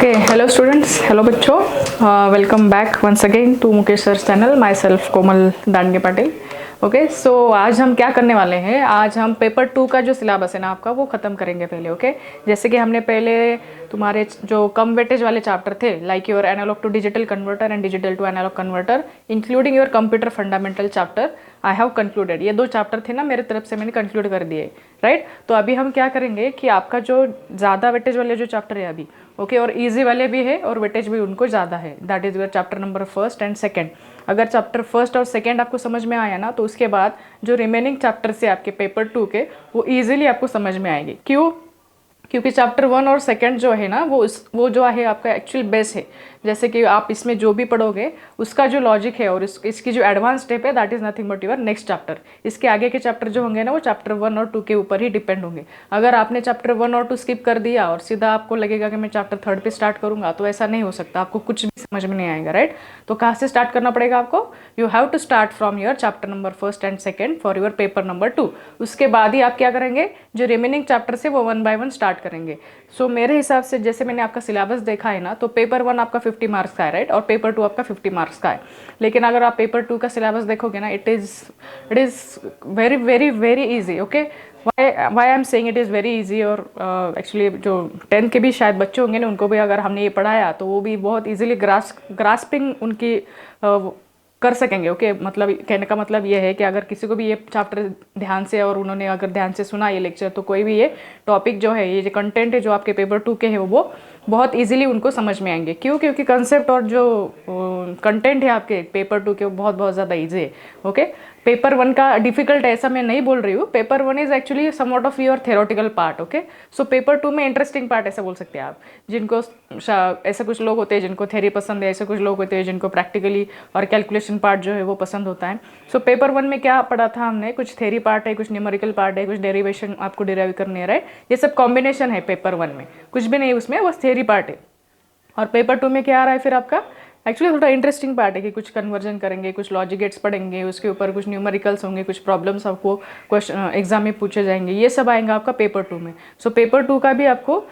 Okay, hello students, hello बच्चों, welcome back once again to Mukesh sir channel. Myself Komal Dandge Patil. Okay, so आज हम क्या करने वाले हैं, आज हम पेपर 2 का जो सिलेबस है ना आपका, वो ख़त्म करेंगे पहले। ओके, जैसे कि हमने पहले तुम्हारे जो कम वेटेज वाले चैप्टर थे, like your analog to digital converter and digital to analog converter, including your computer fundamental chapter, I have concluded. ये 2 चैप्टर थे ना मेरे तरफ से, मैंने कंक्लूड कर दिए, राइट। तो अभी हम क्या करेंगे कि आपका जो ज़्यादा वेटेज वाले जो चैप्टर है अभी, ओके, और इजी वाले भी है और वेटेज भी उनको ज़्यादा है, that is your chapter number first and second. अगर चैप्टर फर्स्ट और सेकंड आपको समझ में आया ना, तो उसके बाद जो रिमेनिंग चैप्टर से आपके पेपर 2 के, वो ईजिली आपको समझ में आएगी। क्यों? क्योंकि चैप्टर 1 और सेकंड जो है ना, वो जो है आपका एक्चुअल बेस है। जैसे कि आप इसमें जो भी पढ़ोगे उसका जो लॉजिक है और इसकी जो एडवांस स्टेप है, that is nothing but your next chapter. इसके आगे के चैप्टर जो होंगे ना, वो चैप्टर 1 और 2 के ऊपर ही डिपेंड होंगे। अगर आपने चैप्टर 1 और 2 स्किप कर दिया और सीधा आपको लगेगा कि मैं चैप्टर 3 पे स्टार्ट करूंगा, तो ऐसा नहीं हो सकता, आपको कुछ भी समझ में नहीं आएगा, राइट। तो कहाँ से स्टार्ट करना पड़ेगा आपको? You have to start from your chapter number first and second for your paper number 2। उसके बाद ही आप क्या करेंगे, जो रिमेनिंग चैप्टर से वो 1 बाय 1 स्टार्ट करेंगे। सो मेरे हिसाब से जैसे मैंने आपका सिलेबस देखा है ना, तो पेपर 1 आपका 50 मार्क्स का है, राइट, और पेपर 2 आपका 50 मार्क्स का है। लेकिन अगर आप पेपर 2 का सिलेबस देखोगे ना, it is very very very easy. Okay, why I am saying it is very easy. और एक्चुअली जो 10th के भी शायद बच्चे होंगे ना, उनको भी अगर हमने ये पढ़ाया तो वो भी बहुत इजीली ग्रास्पिंग उनकी कर सकेंगे। ओके, मतलब कहने का मतलब ये है कि अगर किसी को भी ये चैप्टर ध्यान से, और उन्होंने अगर ध्यान से सुना ये लेक्चर, तो कोई भी ये टॉपिक जो है, ये जो कंटेंट है जो आपके पेपर 2 के है, वो बहुत इजीली उनको समझ में आएंगे। क्यों? क्योंकि कंसेप्ट और जो कंटेंट है आपके पेपर 2 के, वो बहुत बहुत ज़्यादा ईजी है। ओके, पेपर 1 का डिफिकल्ट है ऐसा मैं नहीं बोल रही हूँ। Paper 1 is actually somewhat of your theoretical part. Okay, so paper 2 में इंटरेस्टिंग पार्ट ऐसा बोल सकते हैं आप, जिनको ऐसा कुछ लोग होते हैं जिनको थ्योरी पसंद है, ऐसे कुछ लोग होते हैं जिनको प्रैक्टिकली और कैलकुलेशन पार्ट जो है वो पसंद होता है। सो पेपर 1 में क्या पढ़ा था हमने, कुछ थ्योरी पार्ट है, कुछ न्यूमेरिकल पार्ट है, कुछ डेरिवेशन आपको डिराइव करनी है, राइट। ये सब कॉम्बिनेशन है पेपर 1 में, कुछ भी नहीं है उसमें, बस थ्योरी पार्ट है। और पेपर 2 में क्या आ रहा है फिर आपका, एक्चुअली थोड़ा इंटरेस्टिंग पार्ट है कि कुछ कन्वर्जन करेंगे, कुछ लॉजिक गेट्स पढ़ेंगे, उसके ऊपर कुछ न्यूमेरिकल्स होंगे, कुछ प्रॉब्लम्स आपको क्वेश्चन एग्जाम में पूछे जाएंगे, ये सब आएगा आपका पेपर 2 में। सो पेपर 2 का भी आपको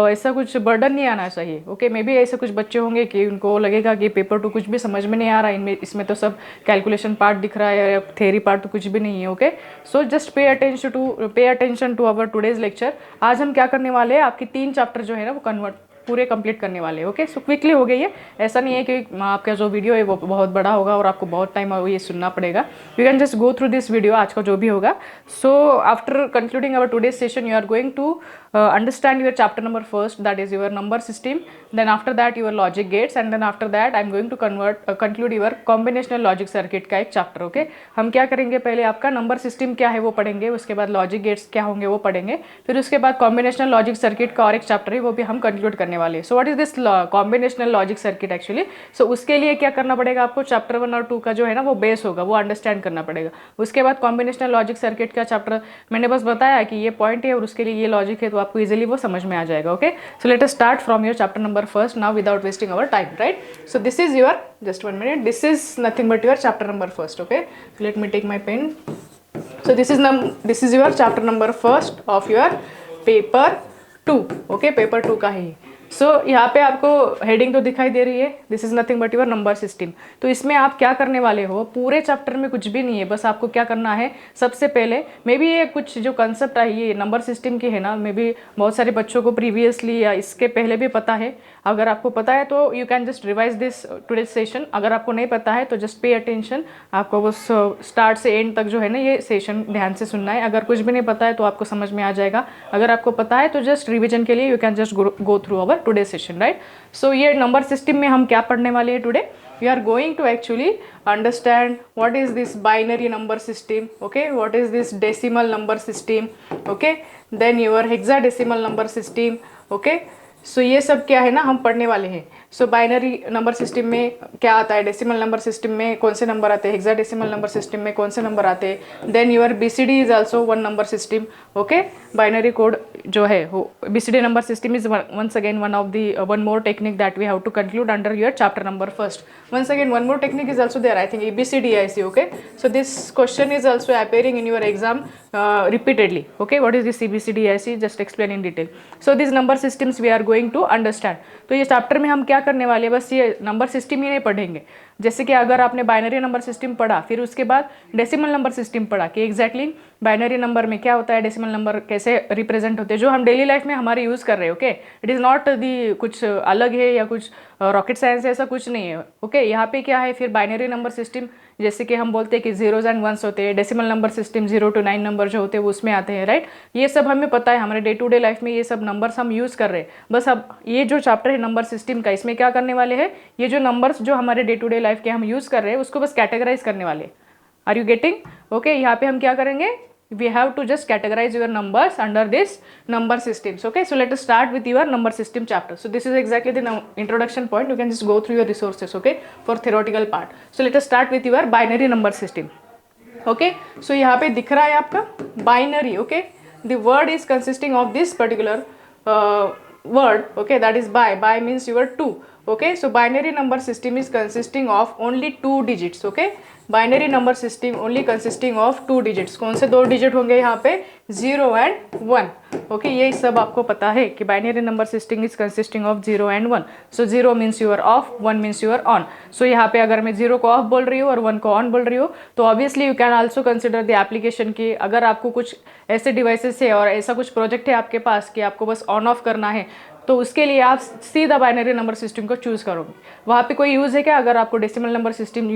ऐसा कुछ बर्डन नहीं आना चाहिए। ओके, मे बी ऐसे कुछ बच्चे होंगे कि उनको लगेगा कि पेपर 2 कुछ भी समझ में नहीं आ रहा है, इसमें तो सब कैलकुलेशन पार्ट दिख रहा है, थ्योरी पार्ट तो कुछ भी नहीं है। Okay, so just pay attention to our today's lecture. आज हम क्या करने वाले हैं, आपकी 3 चैप्टर जो है ना, वो पूरे कंप्लीट करने वाले। ओके, सो क्विकली हो गई है, ऐसा नहीं है कि आपका जो वीडियो है वो बहुत बड़ा होगा और आपको बहुत टाइम ये सुनना पड़ेगा। You can just go through this video, आज का जो भी होगा। So after concluding our today's session, you are going to understand your chapter number first, that is your number system, then after that your logic gates, and then after that I am going to conclude your combinational logic circuit का एक chapter. Okay, हम क्या करेंगे, पहले आपका number system क्या है वो पढ़ेंगे, उसके बाद लॉजिक गेट्स क्या होंगे वो पढ़ेंगे, फिर उसके बाद कॉम्बिनेशनल लॉजिक सर्किट का और एक चैप्टर है वो भी हम कंक्लूड करने वाले हैं। So what is this combinational logic circuit actually? So उसके लिए क्या करना पड़ेगा आपको, चैप्टर 1 और 2 का जो है ना वो बेस होगा, वो अंडरस्टैंड करना पड़ेगा। उसके बाद कॉम्बिनेशनल लॉजिक सर्किट का चैप्टर मैंने बस बताया कि ये पॉइंट है और उसके लिए ये लॉजिक है, तो आपको इजीली वो समझ में आ जाएगा। Okay, so let us start from your chapter number first now without wasting our time, right. So this is your, just 1 minute, this is nothing but your chapter number first. Okay, so let me take my pen. So this is your chapter number first of your paper 2। Okay, paper 2 का ही। सो यहाँ पे आपको heading तो दिखाई दे रही है, this is nothing but your number system. तो इसमें आप क्या करने वाले हो, पूरे चैप्टर में कुछ भी नहीं है, बस आपको क्या करना है, सबसे पहले मे बी ये कुछ जो कंसेप्ट है ये नंबर सिस्टम की है ना, मे बी बहुत सारे बच्चों को प्रीवियसली या इसके पहले भी पता है। अगर आपको पता है तो you can just revise this today session, अगर आपको नहीं पता है तो जस्ट पे अटेंशन, आपको बस स्टार्ट से एंड तक जो है ना ये सेशन ध्यान से सुनना है। अगर कुछ भी नहीं पता है तो आपको समझ में आ जाएगा, अगर आपको पता है तो जस्ट रिविजन के लिए you can just go through our today session, right. So ये नंबर सिस्टम में हम क्या पढ़ने वाले हैं today, we are going to actually understand what is this binary number system, okay, what is this decimal number system, okay, then your hexadecimal number system, okay। सो ये सब क्या है ना हम पढ़ने वाले हैं। सो बाइनरी नंबर सिस्टम में क्या आता है, डेसिमल नंबर सिस्टम में कौन से नंबर आते हैं, हेक्साडेसिमल नंबर सिस्टम में कौन से नंबर आते हैं। Then your BCD is also one number system. Okay, binary code जो है वो BCD number system is once again one more technique that we have to conclude under your chapter number first. Once again, one more technique is also there, I think ABCDIC. Okay, so this question is also appearing in your exam repeatedly. Okay, what is this ABCDIC, just explain in detail. So these number systems we are going to understand. तो ये chapter में हम क्या करने वाले हैं, बस ये नंबर सिस्टम ही नहीं पढ़ेंगे। जैसे कि अगर आपने बाइनरी नंबर सिस्टम पढ़ा, फिर उसके बाद डेसिमल नंबर सिस्टम पढ़ा कि एग्जैक्टली बाइनरी नंबर में क्या होता है, डेसिमल नंबर कैसे रिप्रेजेंट होते हैं, जो हम डेली लाइफ में हमारे यूज़ कर रहे हैं। Okay, it is not the कुछ अलग है या कुछ रॉकेट साइंस है, ऐसा कुछ नहीं है। ओके, यहाँ पे क्या है फिर बाइनरी नंबर सिस्टम, जैसे कि हम बोलते हैं कि जीरोज एंड वंस होते हैं, decimal number system 0 to 9 number जो होते हैं वो उसमें आते हैं, राइट। ये सब हमें पता है, हमारे डे टू डे लाइफ में ये सब नंबर्स हम यूज़ कर रहे हैं। बस अब ये जो चैप्टर है नंबर सिस्टम का, इसमें क्या करने वाले हैं, ये जो नंबर्स जो हमारे डे टू डे लाइफ के हम यूज़ कर रहे हैं उसको बस कैटेगराइज करने वाले। Are you getting? ओके, यहाँ पे हम क्या करेंगे, we have to just categorize your numbers under this number systems. Okay, so let us start with your number system chapter. So this is exactly the introduction point. You can just go through your resources, okay, for theoretical part. So let us start with your binary number system. Okay, so यहाँ पे दिख रहा है आपका binary. Okay, the word is consisting of this particular word. Okay, that is by means your 2. Okay, so binary number system is consisting of only 2 digits. Okay, binary number system only consisting of 2 digits. कौन से 2 digit होंगे यहाँ पे, 0 and 1। Okay, ये सब आपको पता है कि binary number system is consisting of 0 and 1। So 0 means your off, 1 means your on. So यहाँ पे अगर मैं 0 को ऑफ बोल रही हूँ और 1 को ऑन बोल रही हूँ, तो obviously you can also consider the application की अगर आपको कुछ ऐसे डिवाइसेस है और ऐसा कुछ प्रोजेक्ट है आपके पास कि आपको बस ऑन ऑफ करना है, तो उसके लिए आप सीधा बाइनरी नंबर सिस्टम को चूज़ करोगे। वहाँ पे कोई यूज़ है क्या अगर आपको डेसिमल नंबर सिस्टम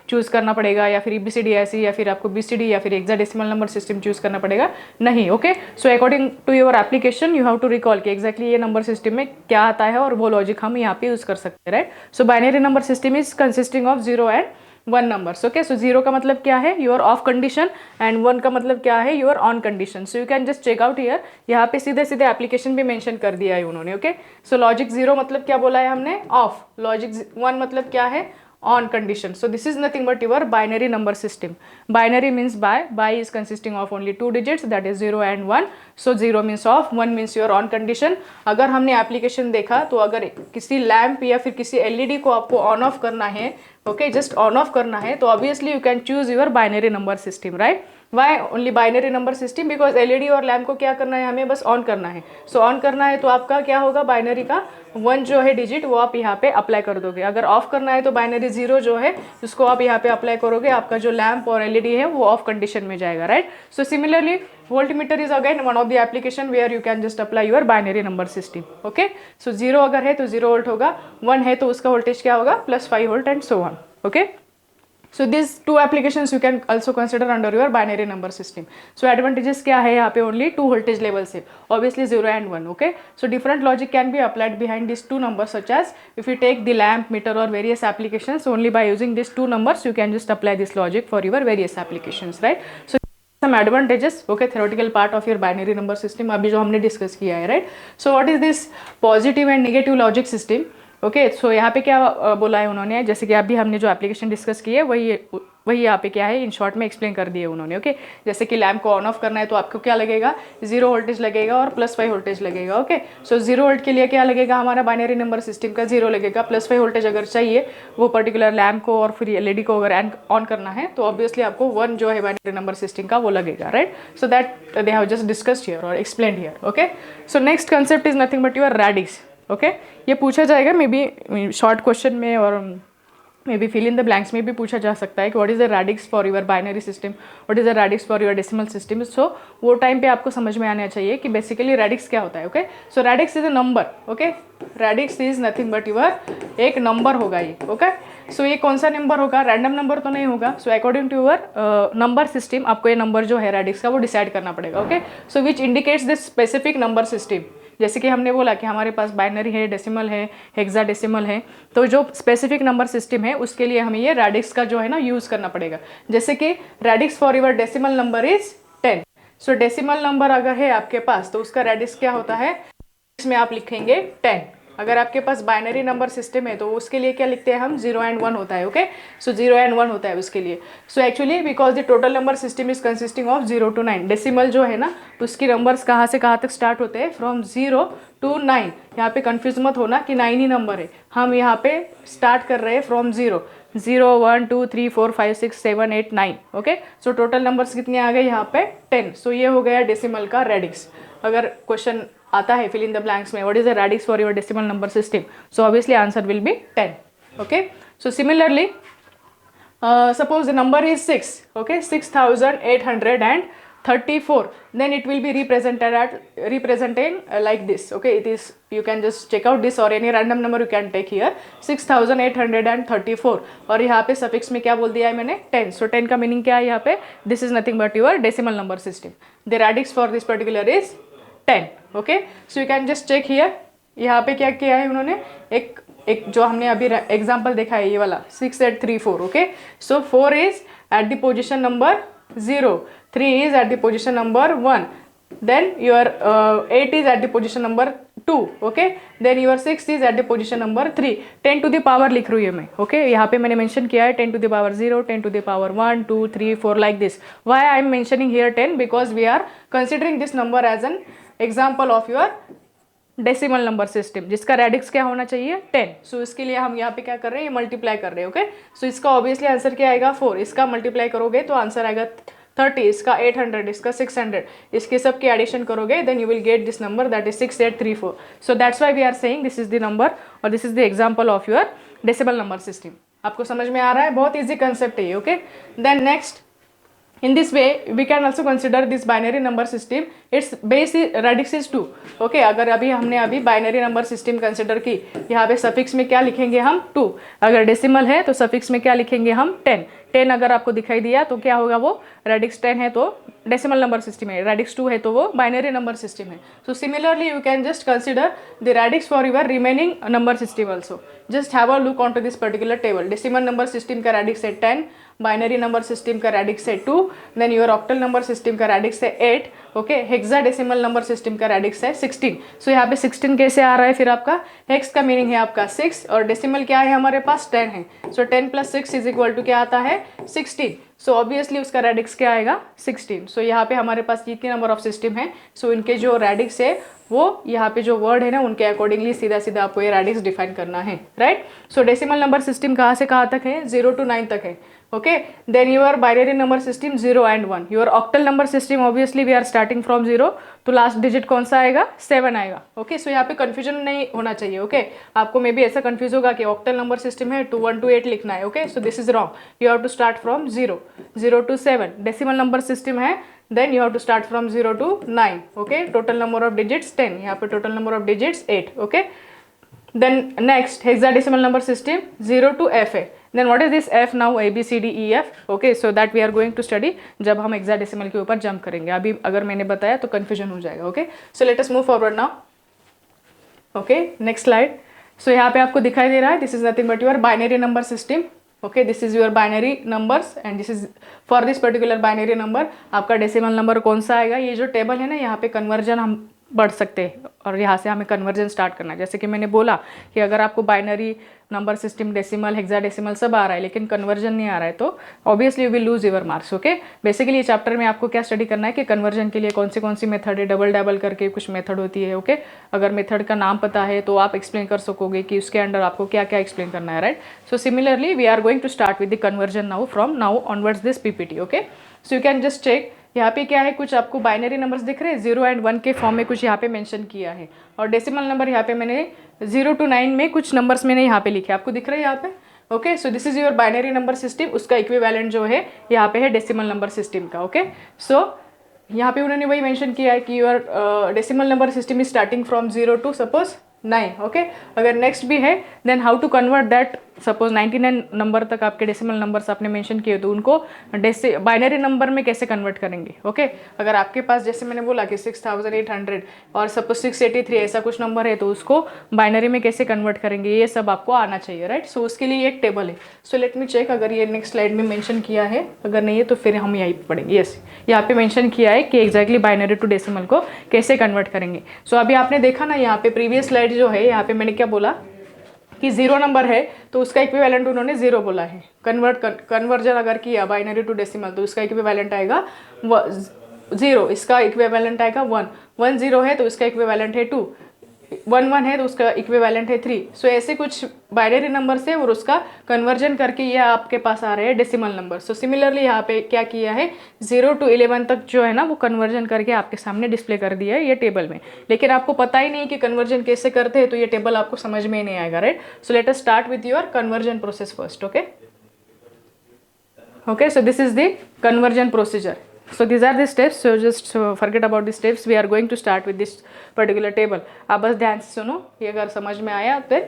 चूज़ करना पड़ेगा, या फिर ABCDIC, या फिर आपको BCD, या फिर हेक्साडेसिमल नंबर सिस्टम चूज़ करना पड़ेगा? नहीं। Okay, so according to your application you have to recall कि एग्जैक्टली ये नंबर सिस्टम में क्या आता है और वो लॉजिक हम यहाँ पे यूज़ कर सकते हैं, right. So binary number system is consisting of 0 and 1 numbers. Okay, so 0 का मतलब क्या है, योर ऑफ कंडीशन, एंड 1 का मतलब क्या है, your on condition. So you can just check out here, यहाँ पे सीधे सीधे एप्लीकेशन भी मेंशन कर दिया है उन्होंने। ओके, सो लॉजिक 0 मतलब क्या बोला है हमने, ऑफ। लॉजिक 1 मतलब क्या है, on condition. So this is nothing but your binary number system. Binary means by is consisting of only 2 digits, that is 0 and 1. So 0 means off, 1 means your on condition. अगर हमने application देखा तो अगर किसी lamp या फिर किसी LED को आपको ऑन ऑफ करना है, ओके, जस्ट ऑन ऑफ करना है, तो obviously you can choose your binary number system, right. Why only binary number system, because LED और लैम्प को क्या करना है, हमें बस ऑन करना है। सो ऑन करना है तो आपका क्या होगा, बाइनरी का 1 जो है डिजिट वो आप यहाँ पे अप्लाई कर दोगे। अगर ऑफ करना है तो बाइनरी 0 जो है उसको आप यहाँ पे अप्लाई करोगे, आपका जो लैम्प और LED है वो ऑफ कंडीशन में जाएगा, right. So similarly voltmeter is again one of the application where you can just apply your binary number system. Okay, so 0 अगर है तो 0 वोल्ट होगा, 1 है तो उसका वोल्टेज क्या होगा, +5 volt and so on. Okay, so these 2 applications you can also consider under your binary number system. So advantages क्या है यहाँ पे, only 2 voltage levels है, obviously 0 and 1. Okay, so different logic can be applied behind these 2 numbers, such as if you take the lamp, meter or various applications, only by using these 2 numbers you can just apply this logic for your various applications, right. So some advantages, okay, theoretical part of your binary number system अभी जो हमने discuss किया है, right. So what is this positive and negative logic system? Okay, सो यहाँ पे क्या बोला है उन्होंने, जैसे कि अभी हमने जो एप्लीकेशन डिस्कस की है वही यहाँ पे क्या है इन शॉर्ट में एक्सप्लेन कर दिए उन्होंने। ओके, जैसे कि लैम्प को ऑन ऑफ करना है तो आपको क्या लगेगा, 0 वोल्टेज लगेगा और +5 वोल्टेज लगेगा। ओके, सो 0 वोल्ट के लिए क्या लगेगा, हमारा बाइनरी नंबर सिस्टम का 0 लगेगा। +5 वोल्टेज अगर चाहिए वो पर्टिकुलर लैम्प को और फिर LED को अगर ऑन करना है तो ऑब्वियसली आपको 1 जो है बाइनरी नंबर सिस्टम का वो लगेगा, right. So that they have just discussed here और explained here. Okay, so next concept is nothing but your radix. Okay, ये पूछा जाएगा मे बी शॉर्ट क्वेश्चन में और may be fill in the blanks में भी पूछा जा सकता है कि what is the radix for your binary system, what is the radix for your decimal system. So वो टाइम पे आपको समझ में आना चाहिए कि बेसिकली रेडिक्स क्या होता है। Okay, so radix is a number. Okay, radix is nothing but your एक नंबर होगा ये। ओके, सो ये कौन सा नंबर होगा, रैंडम नंबर तो नहीं होगा। So according to your number system आपको ये नंबर जो है रेडिक्स का वो डिसाइड करना पड़ेगा। Okay, so which indicates this specific number system. जैसे कि हमने बोला कि हमारे पास बाइनरी है, डेसिमल है, हेक्साडेसिमल है, तो जो स्पेसिफिक नंबर सिस्टम है उसके लिए हमें ये रेडिक्स का जो है ना यूज़ करना पड़ेगा। जैसे कि radix for your decimal number is 10। So decimal number अगर है आपके पास तो उसका रेडिक्स क्या होता है, इसमें आप लिखेंगे 10। अगर आपके पास बाइनरी नंबर सिस्टम है तो उसके लिए क्या लिखते हैं हम, 0 एंड 1 होता है, ओके। सो 0 एंड 1 होता है उसके लिए। So actually because the total number system is consisting of 0 to 9, decimal जो है ना उसकी नंबर्स कहाँ से कहाँ तक स्टार्ट होते हैं, फ्रॉम 0 to 9। यहाँ पे कंफ्यूज मत होना कि 9 ही नंबर है, हम यहाँ पे स्टार्ट कर रहे हैं from 0, 0 1 2 3 4 5 6 7 8 9, okay. So total numbers कितने आ गए यहाँ पे, 10। सो ये हो गया डेसिमल का रेडिक्स। अगर क्वेश्चन आता है फिल इन द ब्लैंक्स में, what is the radix for your decimal number system, so obviously answer will B 10, okay. So similarly suppose the number is 6, okay, 6834, then it will be representing like this, okay. It is, you can just check out this or any random number you can take here, 6834, और यहाँ पे suffix में क्या बोल दिया है मैंने, 10। सो 10 का मीनिंग क्या है यहाँ पे, this is nothing but your decimal number system, the radix for this particular is 10, okay. So you can just check here, यहाँ पे क्या किया है उन्होंने, एक जो हमने अभी एग्जाम्पल देखा है ये वाला 6834, okay. So 4 is at the position number 0, 3 is at the position number 1, then your 8 is at the position number 2, okay, then your 6 is at the position number 3। 10 to the power लिख रही हूँ मैं, okay। यहाँ पे मैंने mention किया है 10 to the power 0, 10 to the power 1 2 3 4 like this। why I am mentioning here 10, because we are considering this number as an example of your decimal number system जिसका रेडिक्स क्या होना चाहिए, 10। सो इसके लिए हम यहाँ पे क्या कर रहे हैं, मल्टीप्लाई कर रहे हैं, ओके। सो इसका ऑब्वियसली आंसर क्या आएगा, 4। इसका मल्टीप्लाई करोगे तो आंसर आएगा 30, इसका 800, इसका 600, इसके सब के एडिशन करोगे then you will get this number that is 6834। So that's why we are saying this is the number और this is the example of your decimal number system. आपको समझ में आ रहा है, बहुत इजी कंसेप्ट है ये, okay. Then next, in this way we can also consider this binary number system, its base is radix is 2, okay। अगर हमने अभी बाइनरी नंबर सिस्टम कंसिडर की, यहाँ पे सफिक्स में क्या लिखेंगे हम, 2। अगर डेसिमल है तो सफिक्स में क्या लिखेंगे हम, 10। 10 अगर आपको दिखाई दिया तो क्या होगा, वो रेडिक्स 10 है तो डेसिमल नंबर सिस्टम है, रेडिक्स 2 है तो वो बाइनरी नंबर सिस्टम है। So similarly you can just consider the radix for your remaining number system also. Just have a look on to this particular table. Decimal number system का radix है 10, binary number system का radix है 2, then your octal number system का radix है 8, okay. Hexadecimal number system का radix है 16। सो यहाँ पे 16 कैसे आ रहा है फिर आपका, हेक्स का मीनिंग है आपका 6 और डेसिमल क्या है हमारे पास, 10 है। सो 10 + 6 इज इक्वल टू क्या आता है, 16। सो ऑब्वियसली उसका रेडिक्स क्या आएगा, 16। सो यहाँ पे हमारे पास जितने नंबर ऑफ सिस्टम है, सो इनके जो रेडिक्स है वो यहाँ पे जो वर्ड है ना उनके अकॉर्डिंगली सीधा सीधा आपको ये रेडिक्स डिफाइन करना है, राइट। सो डेसिमल नंबर सिस्टम कहाँ से कहाँ तक है, 0 to 9 तक है, okay. Then your binary number system 0 and 1। Your octal number system obviously we are starting from 0, तो लास्ट डिजिट कौन सा आएगा, 7 आएगा, ओके। सो यहाँ पे कंफ्यूजन नहीं होना चाहिए, ओके। आपको मे बी ऐसा कंफ्यूज होगा कि ऑक्टल नंबर सिस्टम है 2 1 to 8 लिखना है, okay. So this is wrong, you have to start from 0 to 7। Decimal number system है, then you have to start from 0 to 9, okay। total number of digits 10, यहाँ पे total number of digits 8, okay। then next hexadecimal number system 0 to f है। then what is this f now, a b c d e f, okay। so that we are going to study जब हम hexadecimal के ऊपर jump करेंगे। अभी अगर मैंने बताया तो confusion हो जाएगा, okay। so let us move forward now, okay। next slide। so यहाँ पे आपको दिखाई दे रहा है, this is nothing but your binary number system, okay। this is your binary numbers and this is for this particular binary number आपका decimal number कौन सा आएगा। ये जो टेबल है ना, यहाँ पे कन्वर्जन हम बढ़ सकते हैं और यहाँ से हमें कन्वर्जन स्टार्ट करना है। जैसे कि मैंने बोला कि अगर आपको binary number system, decimal, hexadecimal सब आ रहा है लेकिन कन्वर्जन नहीं आ रहा है तो obviously you will lose your marks, okay. Basically ये चैप्टर में आपको क्या स्टडी करना है कि कन्वर्जन के लिए कौन सी मेथड है, डबल करके कुछ मेथड होती है, ओके। अगर मेथड का नाम पता है तो आप एक्सप्लेन कर सकोगे कि उसके अंडर आपको क्या क्या एक्सप्लेन करना है, right. So similarly we are going to start with the conversion now from now onwards this PPT, okay. So you can just check, यहाँ पे क्या है, कुछ आपको बाइनरी नंबर्स दिख रहे हैं 0 and 1 के फॉर्म में कुछ यहाँ पे मेंशन किया है और डेसिमल नंबर यहाँ पे मैंने 0 to 9 में कुछ नंबर्स मैंने यहाँ पे लिखे, आपको दिख रहे हैं यहाँ पे, okay. So this is your binary number system, उसका इक्विवेलेंट जो है यहाँ पे है डेसिमल नंबर सिस्टम का, ओके। सो यहाँ पे उन्होंने वही मेंशन किया है कि your decimal number system is starting from 0 to suppose 9, okay. अगर नेक्स्ट भी है then how to convert that suppose 99 number तक आपके डेसिमल नंबर्स आपने मेंशन किए तो उनको बाइनरी नंबर में कैसे कन्वर्ट करेंगे। ओके अगर आपके पास जैसे मैंने बोला कि 6800 और सपोज 683 ऐसा कुछ नंबर है तो उसको बाइनरी में कैसे कन्वर्ट करेंगे, ये सब आपको आना चाहिए, राइट। सो उसके लिए एक टेबल है। सो लेट मी चेक अगर ये नेक्स्ट स्लाइड में मेंशन किया है, अगर नहीं है तो फिर हम यहीं पढ़ेंगे। यस यहाँ पे मेंशन किया है कि एग्जैक्टली बाइनरी टू डेसिमल को कैसे कन्वर्ट करेंगे। सो अभी आपने देखा ना यहाँ पे प्रीवियस स्लाइड जो है, यहाँ पे मैंने क्या बोला कि 0 नंबर है तो उसका इक्विवेलेंट उन्होंने 0 बोला है। कन्वर्जन अगर किया बाइनरी टू डेसिमल तो उसका इक्विवेलेंट आएगा 0, इसका इक्विवेलेंट आएगा 1, 1 0 है तो उसका इक्विवेलेंट है 2, 1 1 है तो उसका इक्विवेलेंट है 3। सो ऐसे कुछ बाइनरी नंबर से और उसका कन्वर्जन करके ये आपके पास आ रहे हैं डेसिमल नंबर। सो सिमिलरली यहाँ पे क्या किया है 0 to 11 तक जो है ना वो कन्वर्जन करके आपके सामने डिस्प्ले कर दिया है ये टेबल में। लेकिन आपको पता ही नहीं कि कन्वर्जन कैसे करते हैं तो ये टेबल आपको समझ में ही नहीं आएगा, right. So let us start with your conversion process first. Okay so this is the conversion procedure. So these are the steps, so just forget about the steps, we are going to start with this particular table। आप बस ध्यान से सुनो, ये अगर समझ में आया तो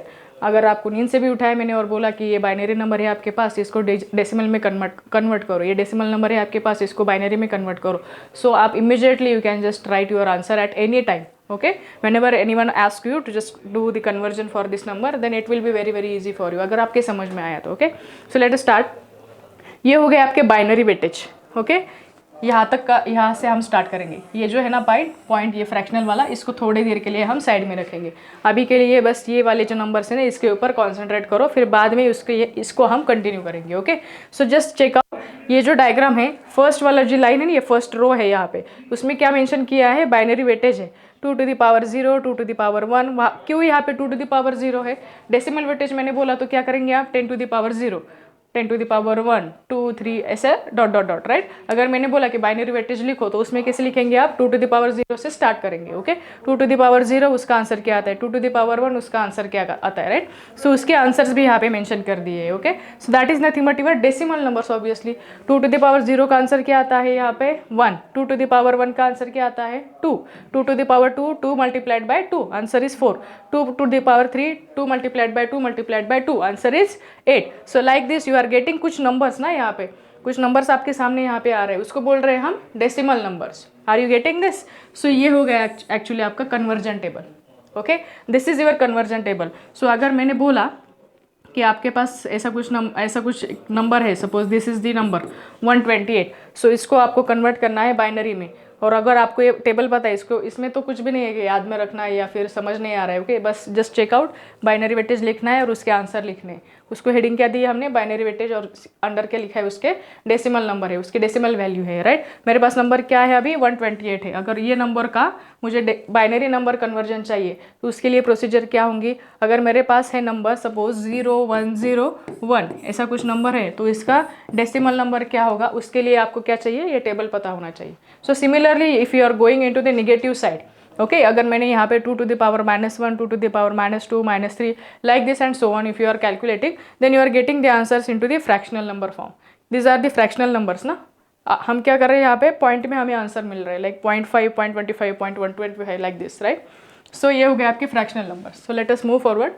अगर आपको नींद से भी उठाया मैंने और बोला कि ये बाइनरी नंबर है आपके पास, इसको डेसिमल में कन्वर्ट करो, ये डेसिमल नंबर है आपके पास, इसको बाइनरी में कन्वर्ट करो। सो आप immediately you can just right your answer at any time. Okay whenever anyone asks you to just do the conversion for this number then it will be very very easy for you, अगर आपके समझ में आया तो। Okay so let us start. ये हो गए आपके बाइनरी वेटेज। ओके यहाँ तक का, यहाँ से हम स्टार्ट करेंगे। ये जो है ना पॉइंट ये फ्रैक्शनल वाला, इसको थोड़ी देर के लिए हम साइड में रखेंगे। अभी के लिए बस ये वाले जो नंबर्स हैं ना इसके ऊपर कॉन्सेंट्रेट करो, फिर बाद में इसको हम कंटिन्यू करेंगे। Okay so just check out ये जो डायग्राम है, फर्स्ट वाला जो लाइन है ना ये फर्स्ट रो है यहाँ पे, उसमें क्या मेंशन किया है बाइनरी वेटेज है 2 to the power 0, 2 to the power 1। क्यों यहाँ पे 2 to the power 0 है? डेसिमल वेटेज मैंने बोला तो क्या करेंगे आप 10 to the power 0, 10 to the power 1, 2 3 ऐसे डॉट डॉट डॉट, राइट। अगर मैंने बोला कि बाइनरी वेटेज लिखो तो उसमें कैसे लिखेंगे आप 2 to the power 0 से स्टार्ट करेंगे। ओके 2 to the power 0 उसका आंसर क्या आता है, 2 to the power 1 उसका आंसर क्या आता है, राइट। सो उसके आंसर्स भी यहाँ पे मेंशन कर दिए है। Okay so that is nothing but your decimal numbers obviously. 2 to the power 0 का आंसर क्या आता है यहाँ पे 1, 2 to the power 1 का आंसर क्या आता है 2, 2 to the power 2, 2 multiplied by 2 answer is 4, 2 to the power 3, 2 multiplied by 2 multiplied by 2 answer is 8। So like this you are getting कुछ नंबर्स ना, यहाँ पे कुछ नंबर्स आपके सामने यहाँ पे आ रहे हैं, उसको बोल रहे हैं हम decimal numbers. Are you getting this? So ये हो गया एक्चुअली आपका conversion table. Okay this is your conversion table. So अगर मैंने बोला कि आपके पास ऐसा कुछ नंबर है, suppose this is the number 128, सो इसको आपको कन्वर्ट करना है बाइनरी में। और अगर आपको ये टेबल पता है, इसमें तो कुछ भी नहीं है कि याद में रखना है या फिर समझ नहीं आ रहा है। ओके बस जस्ट चेकआउट बाइनरी वेटेज लिखना है और उसके आंसर लिखने हैं। उसको हेडिंग क्या दी है हमने बाइनरी वेटेज, और अंडर क्या लिखा है उसके डेसिमल नंबर है, उसके डेसिमल वैल्यू है, राइट। मेरे पास नंबर क्या है अभी 128 है। अगर ये नंबर का मुझे बाइनरी नंबर कन्वर्जन चाहिए तो उसके लिए प्रोसीजर क्या होंगी। अगर मेरे पास है नंबर सपोज 0101 ऐसा कुछ नंबर है तो इसका डेसिमल नंबर क्या होगा, उसके लिए आपको क्या चाहिए, ये टेबल पता होना चाहिए। So similarly if you are going into the negative side, okay अगर मैंने यहाँ पे 2 to the power -1, 2 to the power -2, -3 like this and so on, if you are calculating then you are getting the answers into the fractional number form। these are the fractional numbers ना। हम क्या कर रहे हैं यहाँ पे point में हमें आंसर मिल रहा है like 0.5, 0.25, 0.125 like this, right. So ये हो गया आपके fractional numbers. So let us move forward.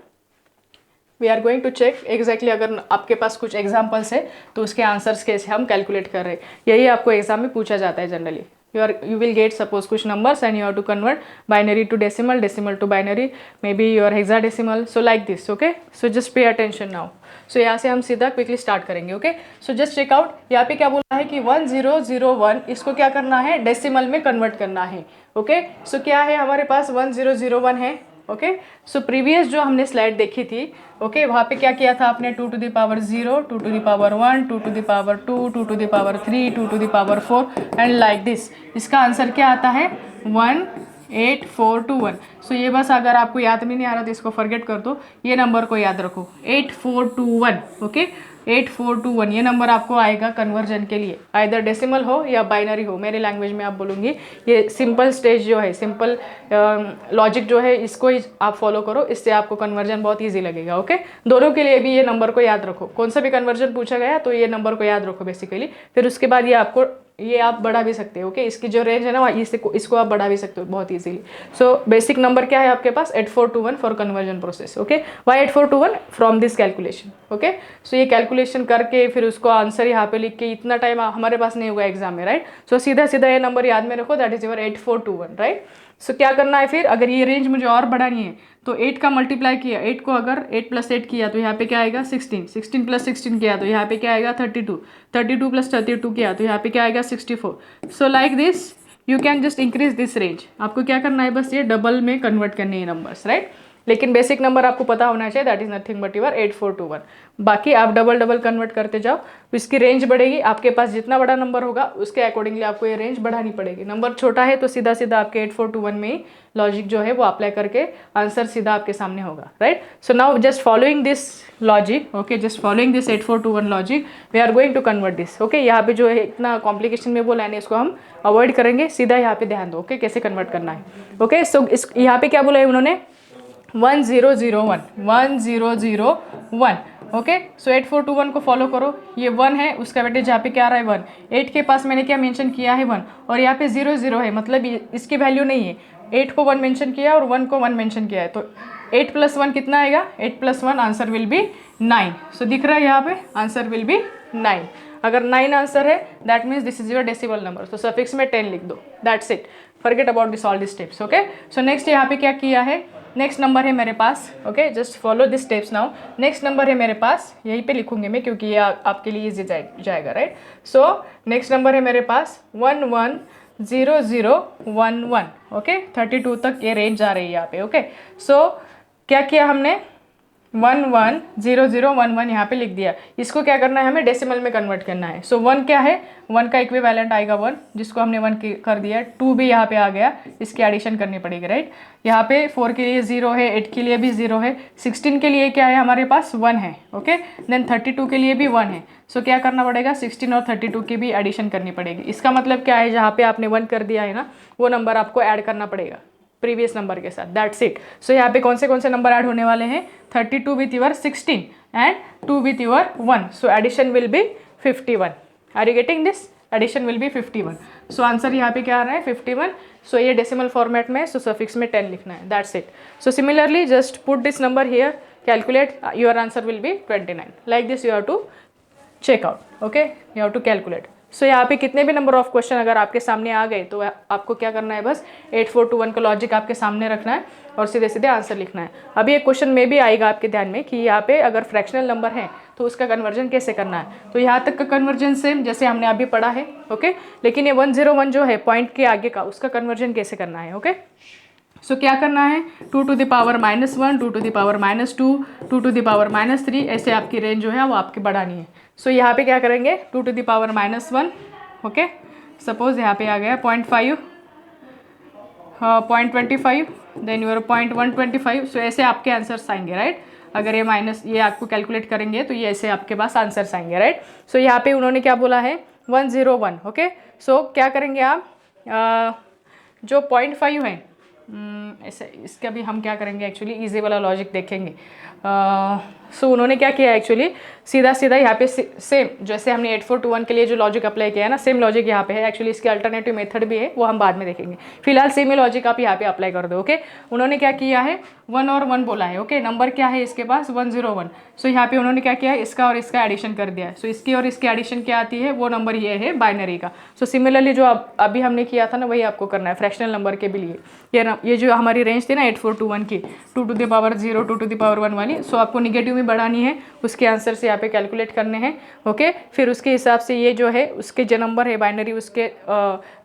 We are going to check exactly अगर आपके पास कुछ एग्जाम्पल्स है तो उसके आंसर्स कैसे हम कैलकुलेट कर रहे हैं। यही आपको एग्जाम में पूछा जाता है generally. you will get suppose कुछ numbers and you have to convert binary to decimal, decimal to binary, maybe your hexadecimal, so like this। okay so just pay attention now। so यहाँ से हम सीधा quickly start करेंगे। Okay so just check out यहाँ पे क्या बोला है कि 1001 इसको क्या करना है डेसिमल में कन्वर्ट करना है। ओके सो क्या है हमारे पास 1001 है। ओके सो प्रीवियस जो हमने स्लाइड देखी थी, ओके वहाँ पे क्या किया था आपने 2 to the power 0, 2 to the power 1, 2 to the power 2, 2 to the power 3, 2 to the power 4 and like this. इसका आंसर क्या आता है 18421। सो ये बस अगर आपको याद भी नहीं आ रहा तो इसको फॉरगेट कर दो, ये नंबर को याद रखो 8421। ओके 8421 ये नंबर आपको आएगा कन्वर्जन के लिए, आइदर डेसिमल हो या बाइनरी हो। मेरे लैंग्वेज में आप बोलूँगी ये सिंपल स्टेज जो है, सिंपल लॉजिक जो है इसको ही आप फॉलो करो, इससे आपको कन्वर्जन बहुत ईजी लगेगा। ओके दोनों के लिए भी ये नंबर को याद रखो, कौन सा भी कन्वर्जन पूछा गया तो ये नंबर को याद रखो बेसिकली। फिर उसके बाद ये आप बढ़ा भी सकते हो। ओके इसकी जो रेंज है ना इसको आप बढ़ा भी सकते हो बहुत easily. So basic number number क्या है आपके पास 8421 for conversion process. Okay, why 8421 from this calculation. Okay, so ये कैलकुलेशन करके फिर उसको आंसर यहाँ पे लिख के इतना टाइम हमारे पास नहीं होगा एग्जाम में, राइट। सो सीधा सीधा ये नंबर याद में रखो, दैट इज योर 8421, राइट। सो क्या करना है फिर, अगर ये रेंज मुझे और बढ़ानी है तो 8 का मल्टीप्लाई किया, 8 को अगर 8 + 8 किया तो यहाँ पे क्या आएगा 16, 16 + 16 किया तो यहाँ पे क्या आएगा 32, 32 + 32 किया तो यहाँ पे क्या आएगा 64। सो like this you can just increase this range. आपको क्या करना है, बस ये डबल में कन्वर्ट करने हैं नंबर्स, राइट। लेकिन बेसिक नंबर आपको पता होना चाहिए, that is nothing but your 8421। बाकी आप डबल डबल कन्वर्ट करते जाओ तो इसकी रेंज बढ़ेगी। आपके पास जितना बड़ा नंबर होगा उसके अकॉर्डिंगली आपको ये रेंज बढ़ानी पड़ेगी। नंबर छोटा है तो सीधा सीधा आपके 8421 में ही लॉजिक जो है वो अप्लाई करके आंसर सीधा आपके सामने होगा, right. So now just following this logic, okay, just following this 8421 logic we are going to convert this. Okay, यहाँ पे जो है इतना कॉम्प्लिकेशन में बोला है इसको हम अवॉइड करेंगे, सीधा यहाँ पे ध्यान दो। ओके, कैसे कन्वर्ट करना है। ओके, सो इस यहाँ पे क्या बोला है उन्होंने 1001, 1001। ओके, सो 8421 को फॉलो करो, ये 1 है, उसका वेटेज यहाँ पे क्या आ रहा है 1, 8 के पास मैंने क्या मेंशन किया है 1, और यहाँ पे 00 है, मतलब इसकी वैल्यू नहीं है। 8 को 1 मेंशन किया और 1 को 1 मेंशन किया है, तो 8 + 1 कितना आएगा, 8 + 1 आंसर विल बी 9। सो दिख रहा है यहाँ पे आंसर विल बी 9। अगर 9 आंसर है that means this is your decimal number, तो सफिक्स में 10 लिख दो, that's it, forget about this all this steps. Okay, so next यहाँ पे क्या किया है, नेक्स्ट नंबर है मेरे पास। Okay, just follow this steps now. Next number है मेरे पास, यहीं पे लिखूंगी मैं क्योंकि ये आपके लिए इजी जाएगा, राइट। सो नेक्स्ट नंबर है मेरे पास 110011। ओके, 32 तक ये रेंज आ रही है यहाँ पे। ओके, सो क्या किया हमने 110011 यहाँ पे लिख दिया। इसको क्या करना है, हमें डेसिमल में कन्वर्ट करना है। सो 1 क्या है, 1 का इक्विवेलेंट आएगा 1, जिसको हमने 1 कर दिया। 2 भी यहाँ पे आ गया, इसकी एडिशन करनी पड़ेगी, राइट। यहाँ पे 4 के लिए 0 है, 8 के लिए भी 0 है, 16 के लिए क्या है हमारे पास 1 है। ओके, देन 32 के लिए भी 1 है। सो क्या करना पड़ेगा, 16 और 32 की भी एडिशन करनी पड़ेगी। इसका मतलब क्या है, जहाँ पे आपने 1 कर दिया है ना, वो नंबर आपको ऐड करना पड़ेगा प्रीवियस नंबर के साथ, दैट्स इट। सो यहाँ पे कौन से नंबर ऐड होने वाले हैं, 32 with your 16 and 2 with your 1। So addition will be 51। Are you getting this, addition will be 51। So answer यहाँ पे क्या आ रहा है 51। सो ये डेसिमल फॉर्मेट में, सो सफिक्स में 10 लिखना है, that's it. So similarly just put this number here, calculate, your answer will be 29। Like this you have to check out. Okay, you have to calculate. So यहाँ पे कितने भी नंबर ऑफ क्वेश्चन अगर आपके सामने आ गए तो आपको क्या करना है, बस 8421 का लॉजिक आपके सामने रखना है और सीधे सीधे आंसर लिखना है। अभी एक क्वेश्चन में भी आएगा आपके ध्यान में कि यहाँ पे अगर फ्रैक्शनल नंबर है तो उसका कन्वर्जन कैसे करना है। तो यहाँ तक का कन्वर्जन सेम जैसे हमने अभी पढ़ा है। ओके, लेकिन ये 101 जो है पॉइंट के आगे का, उसका कन्वर्जन कैसे करना है। ओके, सो क्या करना है, 2 to the power -1, 2 to the power -2, 2 to the power -3, ऐसे आपकी रेंज जो है वो आपकी बढ़ानी है। सो यहाँ पे क्या करेंगे, 2 to the power -1। Okay, suppose यहाँ पे आ गया 0.5, 0.25, देन योर 0.125। सो ऐसे आपके आंसर्स आएंगे, राइट। अगर ये माइनस ये आपको कैलकुलेट करेंगे तो ये ऐसे आपके पास आंसर्स आएंगे, राइट। सो यहाँ पे उन्होंने क्या बोला है 101। ओके, सो क्या करेंगे आप, जो 0.5 है ऐसे, इसका भी हम क्या करेंगे, एक्चुअली इजी वाला लॉजिक देखेंगे। सो उन्होंने क्या किया एक्चुअली, सीधा सीधा यहाँ पे सेम जैसे हमने 8421 के लिए जो लॉजिक अप्लाई किया है ना, सेम लॉजिक यहाँ पे है। एक्चुअली इसकी अल्टरनेटिव मेथड भी है, वो हम बाद में देखेंगे। फिलहाल सेम ही लॉजिक आप यहाँ पे अप्लाई कर दो। ओके, उन्होंने क्या किया है 1 और 1 बोला है। ओके, नंबर क्या है इसके पास 101। सो यहाँ पे उन्होंने क्या किया है, इसका और इसका एडिशन कर दिया है। सो इसकी और इसकी एडिशन क्या आती है, वो नंबर ये है बाइनरी का। सो सिमिलरली जो अभी हमने किया था ना, वही आपको करना है फ्रैक्शनल नंबर के भी लिए। ये जो हमारी रेंज थी ना 8421 की, 2 to the power 0, 2 to the power 1 वाली, सो आपको निगेटिव में बढ़ानी है, उसके आंसर से यहाँ पे कैलकुलेट करने हैं। ओके, फिर उसके हिसाब से ये जो है उसके जो नंबर है बाइनरी, उसके